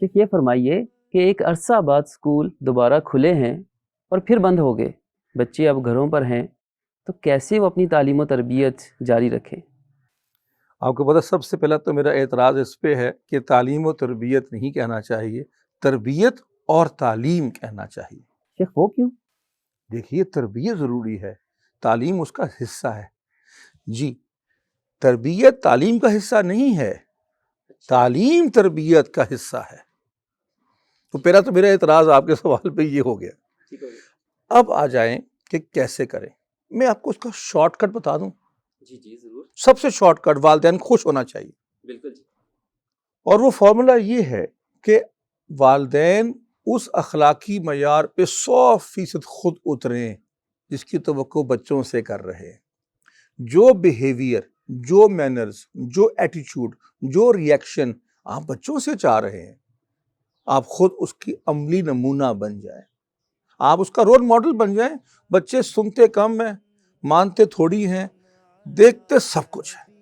شیخ یہ فرمائیے کہ ایک عرصہ بعد اسکول دوبارہ کھلے ہیں اور پھر بند ہو گئے، بچے اب گھروں پر ہیں، تو کیسے وہ اپنی تعلیم و تربیت جاری رکھیں؟ آپ کو پتہ، سب سے پہلا تو میرا اعتراض اس پہ ہے کہ تعلیم و تربیت نہیں کہنا چاہیے، تربیت اور تعلیم کہنا چاہیے۔ شیخ وہ کیوں؟ دیکھیے، تربیت ضروری ہے، تعلیم اس کا حصہ ہے۔ جی، تربیت تعلیم کا حصہ نہیں ہے، تعلیم تربیت کا حصہ ہے۔ تو پہلا تو میرا اعتراض آپ کے سوال پہ یہ ہو گیا۔ اب آ جائیں کہ کیسے کریں۔ میں آپ کو اس کا شارٹ کٹ بتا دوں۔ جی ضرور۔ سب سے شارٹ کٹ، والدین خوش ہونا چاہیے۔ بالکل جی۔ اور وہ فارمولا یہ ہے کہ والدین اس اخلاقی معیار پہ 100% خود اتریں جس کی توقع بچوں سے کر رہے ہیں۔ جو بیہیویئر، جو مینرز، جو ایٹیچیوڈ، جو ریئیکشن آپ بچوں سے چاہ رہے ہیں، آپ خود اس کی عملی نمونہ بن جائیں، آپ اس کا رول ماڈل بن جائیں۔ بچے سنتے کم ہیں، مانتے تھوڑی ہیں، دیکھتے سب کچھ ہے۔